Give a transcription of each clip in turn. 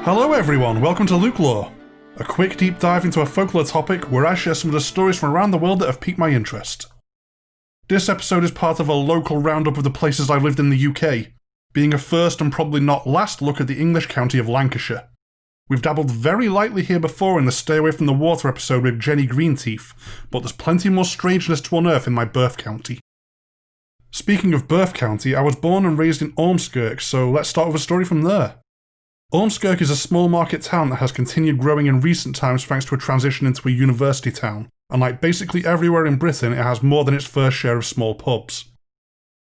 Hello everyone, welcome to LukeLore, a quick deep dive into a folklore topic where I share some of the stories from around the world that have piqued my interest. This episode is part of a local roundup of the places I've lived in the UK, being a first and probably not last look at the English county of Lancashire. We've dabbled very lightly here before in the Stay Away from the Water episode with Jenny Greenteeth, but there's plenty more strangeness to unearth in my birth county. Speaking of birth county, I was born and raised in Ormskirk, so let's start with a story from there. Ormskirk is a small market town that has continued growing in recent times thanks to a transition into a university town, and like basically everywhere in Britain, it has more than its fair share of small pubs.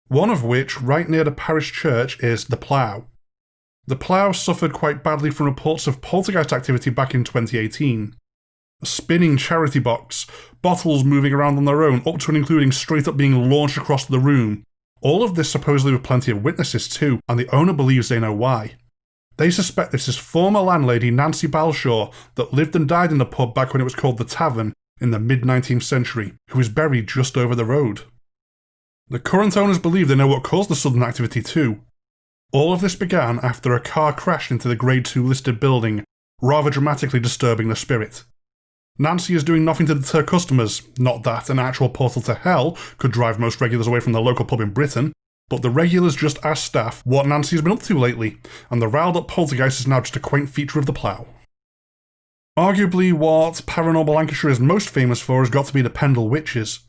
One of which, right near the parish church, is The Plough. The Plough suffered quite badly from reports of poltergeist activity back in 2018. A spinning charity box, bottles moving around on their own, up to and including straight up being launched across the room. All of this supposedly with plenty of witnesses too, and the owner believes they know why. They suspect this is former landlady Nancy Balshaw that lived and died in the pub back when it was called The Tavern in the mid-19th century, who is buried just over the road. The current owners believe they know what caused the sudden activity too. All of this began after a car crashed into the Grade 2 listed building, rather dramatically disturbing the spirit. Nancy is doing nothing to deter customers, not that an actual portal to hell could drive most regulars away from the local pub in Britain, but the regulars just asked staff what Nancy's been up to lately, and the riled up poltergeist is now just a quaint feature of The Plough. Arguably what Paranormal Lancashire is most famous for has got to be the Pendle Witches.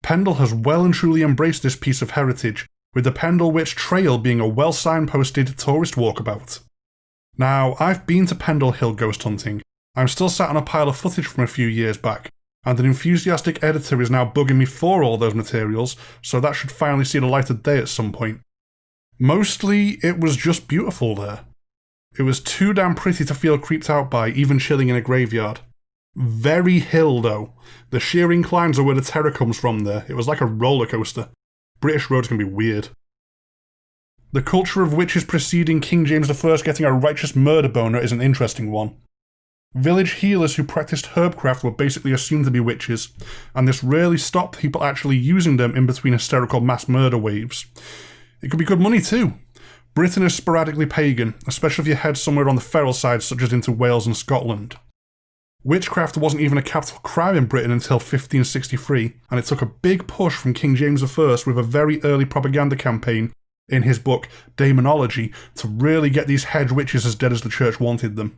Pendle has well and truly embraced this piece of heritage, with the Pendle Witch Trail being a well signposted tourist walkabout. Now, I've been to Pendle Hill ghost hunting. I'm still sat on a pile of footage from a few years back, and an enthusiastic editor is now bugging me for all those materials, so that should finally see the light of day at some point. Mostly, it was just beautiful there. It was too damn pretty to feel creeped out by, even chilling in a graveyard. Very hill though. The sheer inclines are where the terror comes from there. It was like a roller coaster. British roads can be weird. The culture of witches preceding King James I getting a righteous murder boner is an interesting one. Village healers who practiced herbcraft were basically assumed to be witches, and this rarely stopped people actually using them in between hysterical mass murder waves. It could be good money too. Britain is sporadically pagan, especially if you head somewhere on the feral side such as into Wales and Scotland. Witchcraft wasn't even a capital crime in Britain until 1563, and it took a big push from King James I with a very early propaganda campaign in his book Daemonology to really get these hedge witches as dead as the church wanted them.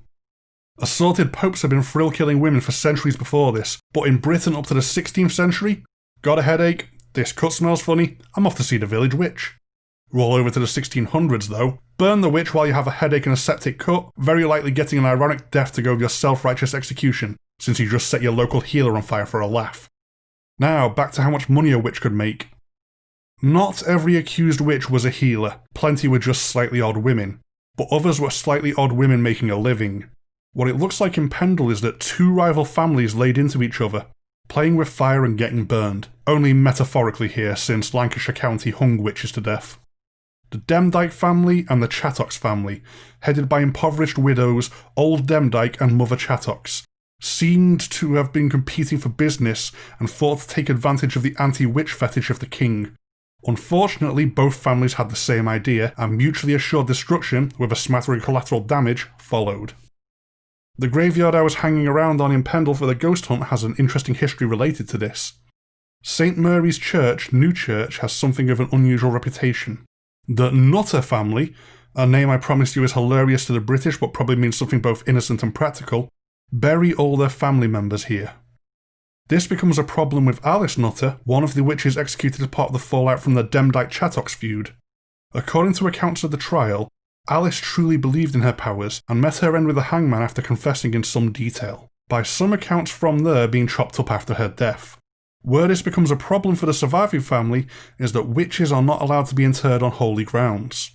Assorted popes had been thrill-killing women for centuries before this, but in Britain up to the 16th century, got a headache, this cut smells funny, I'm off to see the village witch. Roll over to the 1600s though, burn the witch while you have a headache and a septic cut, very likely getting an ironic death to go with your self-righteous execution, since you just set your local healer on fire for a laugh. Now, back to how much money a witch could make. Not every accused witch was a healer, plenty were just slightly odd women, but others were slightly odd women making a living. What it looks like in Pendle is that two rival families laid into each other, playing with fire and getting burned, only metaphorically here since Lancashire County hung witches to death. The Demdike family and the Chattox family, headed by impoverished widows Old Demdike and Mother Chattox, seemed to have been competing for business and fought to take advantage of the anti-witch fetish of the king. Unfortunately, both families had the same idea, and mutually assured destruction, with a smattering of collateral damage, followed. The graveyard I was hanging around on in Pendle for the ghost hunt has an interesting history related to this. St Mary's Church, New Church, has something of an unusual reputation. The Nutter family, a name I promise you is hilarious to the British but probably means something both innocent and practical, bury all their family members here. This becomes a problem with Alice Nutter, one of the witches executed as part of the fallout from the Demdike-Chattox feud. According to accounts of the trial, Alice truly believed in her powers and met her end with the hangman after confessing in some detail, by some accounts from there being chopped up after her death. Where this becomes a problem for the surviving family is that witches are not allowed to be interred on holy grounds.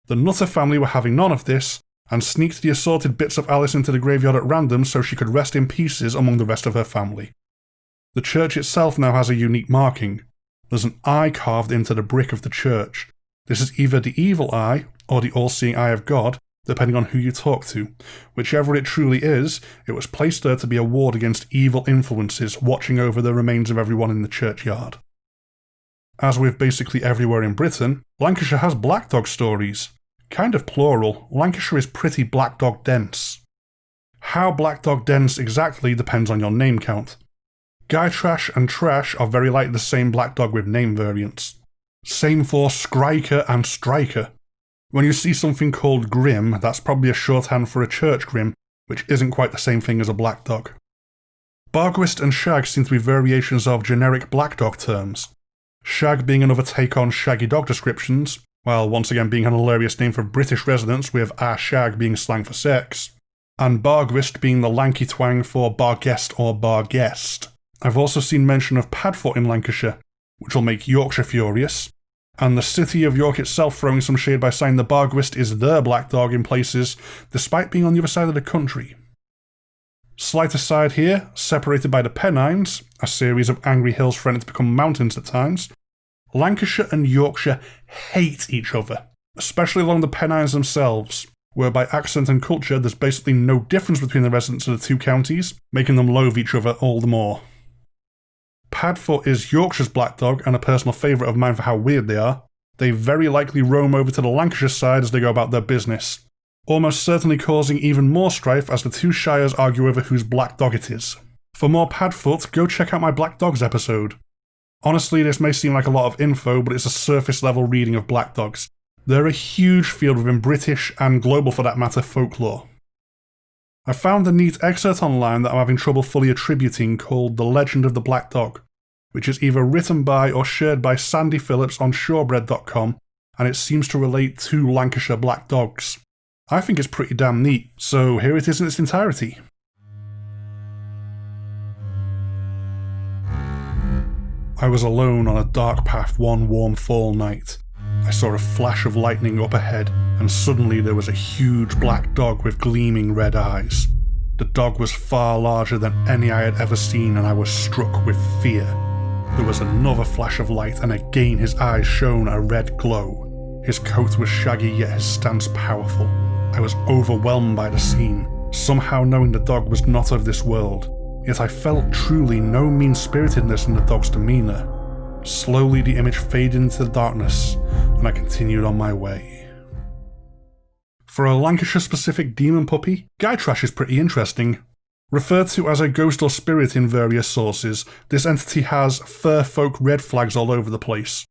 The Nutter family were having none of this, and sneaked the assorted bits of Alice into the graveyard at random so she could rest in pieces among the rest of her family. The church itself now has a unique marking. There's an eye carved into the brick of the church. This is either the evil eye, or the all-seeing eye of God, depending on who you talk to. Whichever it truly is, it was placed there to be a ward against evil influences watching over the remains of everyone in the churchyard. As with basically everywhere in Britain, Lancashire has black dog stories. Kind of plural, Lancashire is pretty black dog dense. How black dog dense exactly depends on your name count. Guy Trash and Trash are very likely the same black dog with name variants. Same for Skriker and Striker. When you see something called Grim, that's probably a shorthand for a church grim, which isn't quite the same thing as a black dog. Bargwist and Shag seem to be variations of generic black dog terms. Shag being another take on shaggy dog descriptions, while once again being an hilarious name for British residents with a shag being slang for sex, and Bargwist being the lanky twang for Barguest or Barguest. I've also seen mention of Padfoot in Lancashire, which will make Yorkshire furious, and the city of York itself throwing some shade by saying the Bargwist is their black dog in places, despite being on the other side of the country. Slight aside here, separated by the Pennines, a series of angry hills threatening to become mountains at times, Lancashire and Yorkshire hate each other, especially along the Pennines themselves, where by accent and culture there's basically no difference between the residents of the two counties, making them loathe each other all the more. Padfoot is Yorkshire's black dog and a personal favourite of mine for how weird they are. They very likely roam over to the Lancashire side as they go about their business, almost certainly causing even more strife as the two shires argue over whose black dog it is. For more Padfoot, go check out my Black Dogs episode. Honestly, this may seem like a lot of info, but it's a surface level reading of black dogs. They're a huge field within British, and global for that matter, folklore. I found a neat excerpt online that I'm having trouble fully attributing called The Legend of the Black Dog, which is either written by or shared by Sandy Phillips on shorebread.com, and it seems to relate to Lancashire black dogs. I think it's pretty damn neat, so here it is in its entirety. I was alone on a dark path one warm fall night. I saw a flash of lightning up ahead, and suddenly there was a huge black dog with gleaming red eyes. The dog was far larger than any I had ever seen, and I was struck with fear. There was another flash of light, and again his eyes shone a red glow. His coat was shaggy, yet his stance powerful. I was overwhelmed by the scene, somehow knowing the dog was not of this world, yet I felt truly no mean-spiritedness in the dog's demeanour. Slowly the image faded into the darkness, and I continued on my way. For a Lancashire-specific demon puppy, Guy Trash is pretty interesting. Referred to as a ghost or spirit in various sources, this entity has fur folk red flags all over the place.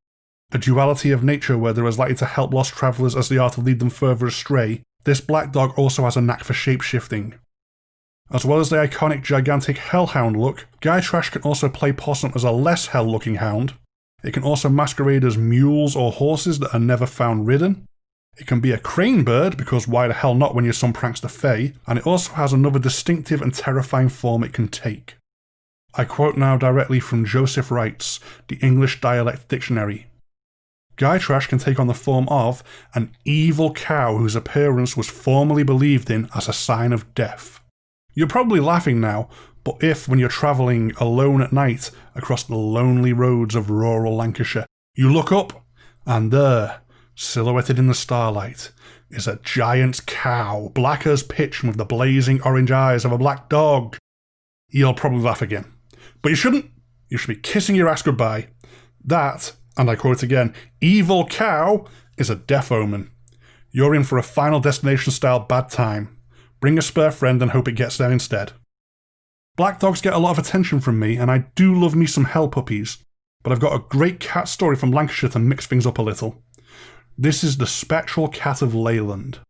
A duality of nature where they're as likely to help lost travellers as they are to lead them further astray, this black dog also has a knack for shape-shifting. As well as the iconic gigantic hellhound look, Guy Trash can also play possum as a less hell-looking hound. It can also masquerade as mules or horses that are never found ridden. It can be a crane bird, because why the hell not when your son pranks the Fae, and it also has another distinctive and terrifying form it can take. I quote now directly from Joseph Wright's The English Dialect Dictionary. Guy Trash can take on the form of an evil cow whose appearance was formerly believed in as a sign of death. You're probably laughing now, but if, when you're travelling alone at night across the lonely roads of rural Lancashire, you look up, and there, silhouetted in the starlight, is a giant cow, black as pitch and with the blazing orange eyes of a black dog, you'll probably laugh again. But you shouldn't. You should be kissing your ass goodbye. That, and I quote again, evil cow is a death omen. You're in for a Final Destination style bad time. Bring a spare friend and hope it gets there instead. Black dogs get a lot of attention from me, and I do love me some hell puppies, but I've got a great cat story from Lancashire to mix things up a little. This is the spectral cat of Leyland.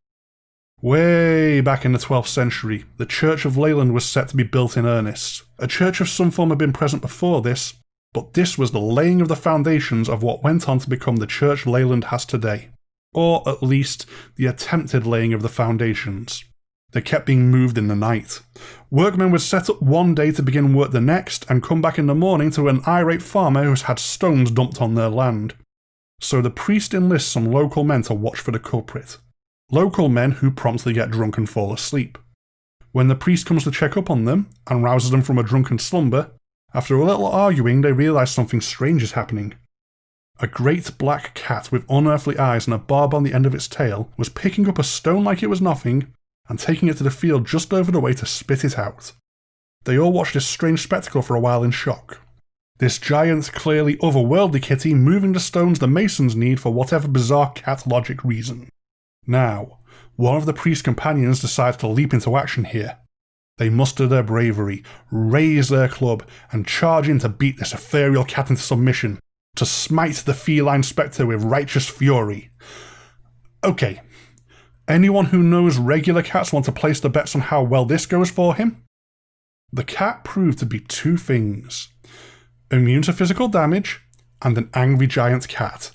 Way back in the 12th century, the Church of Leyland was set to be built in earnest. A church of some form had been present before this, but this was the laying of the foundations of what went on to become the church Leyland has today. Or at least, the attempted laying of the foundations. They kept being moved in the night. Workmen would set up one day to begin work the next, and come back in the morning to an irate farmer who's had stones dumped on their land. So the priest enlists some local men to watch for the culprit. Local men who promptly get drunk and fall asleep. When the priest comes to check up on them, and rouses them from a drunken slumber, after a little arguing they realise something strange is happening. A great black cat with unearthly eyes and a barb on the end of its tail was picking up a stone like it was nothing, and taking it to the field just over the way to spit it out. They all watched this strange spectacle for a while in shock. This giant, clearly otherworldly kitty moving the stones the masons need for whatever bizarre cat logic reason. Now, one of the priest's companions decides to leap into action here. They muster their bravery, raise their club, and charge in to beat this ethereal cat into submission, to smite the feline spectre with righteous fury. Okay, anyone who knows regular cats want to place the bets on how well this goes for him? The cat proved to be two things: immune to physical damage, and an angry giant cat.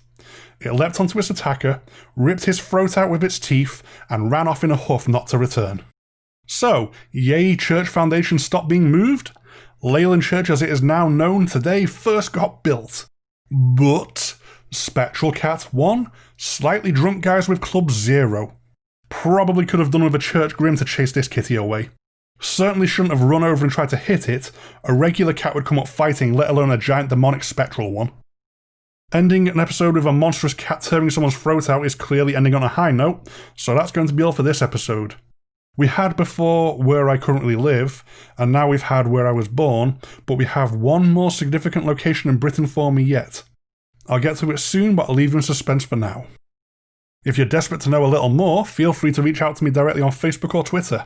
It leapt onto its attacker, ripped his throat out with its teeth, and ran off in a huff not to return. So, yay, Church Foundation stopped being moved? Leyland Church as it is now known today first got built. But Spectral Cat 1, slightly drunk guys with Club 0. Probably could have done with a church grim to chase this kitty away. Certainly shouldn't have run over and tried to hit it. A regular cat would come up fighting, let alone a giant demonic spectral one. Ending an episode with a monstrous cat tearing someone's throat out is clearly ending on a high note, so that's going to be all for this episode. We had before where I currently live, and now we've had where I was born, but we have one more significant location in Britain for me yet. I'll get to it soon, but I'll leave you in suspense for now. If you're desperate to know a little more, feel free to reach out to me directly on Facebook or Twitter.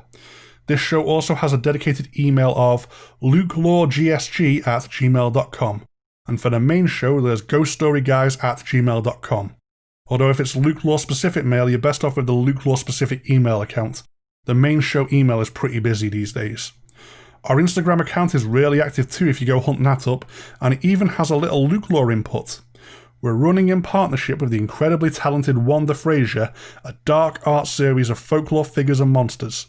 This show also has a dedicated email of LukeLoreGSG@gmail.com, and for the main show there's ghoststoryguys@gmail.com. Although if it's LukeLore specific mail, you're best off with the LukeLore specific email account. The main show email is pretty busy these days. Our Instagram account is really active too if you go hunting that up, and it even has a little LukeLore input. We're running in partnership with the incredibly talented Wanda Frazier, a dark art series of folklore figures and monsters.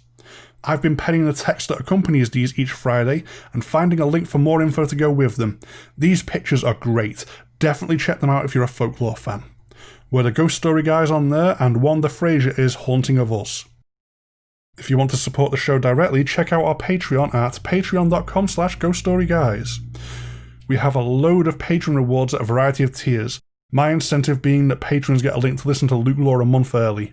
I've been penning the text that accompanies these each Friday and finding a link for more info to go with them. These pictures are great, definitely check them out if you're a folklore fan. We're the Ghost Story Guys on there, and Wanda Frazier is Haunting of Us. If you want to support the show directly, check out our Patreon at patreon.com/ghoststoryguys. We have a load of patron rewards at a variety of tiers, my incentive being that patrons get a link to listen to LukeLore a month early.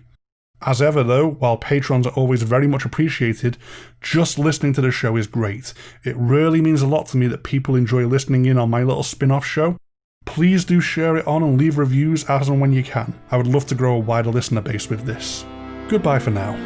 As ever though, while patrons are always very much appreciated, just listening to the show is great. It really means a lot to me that people enjoy listening in on my little spin-off show. Please do share it on and leave reviews as and when you can. I would love to grow a wider listener base with this. Goodbye for now.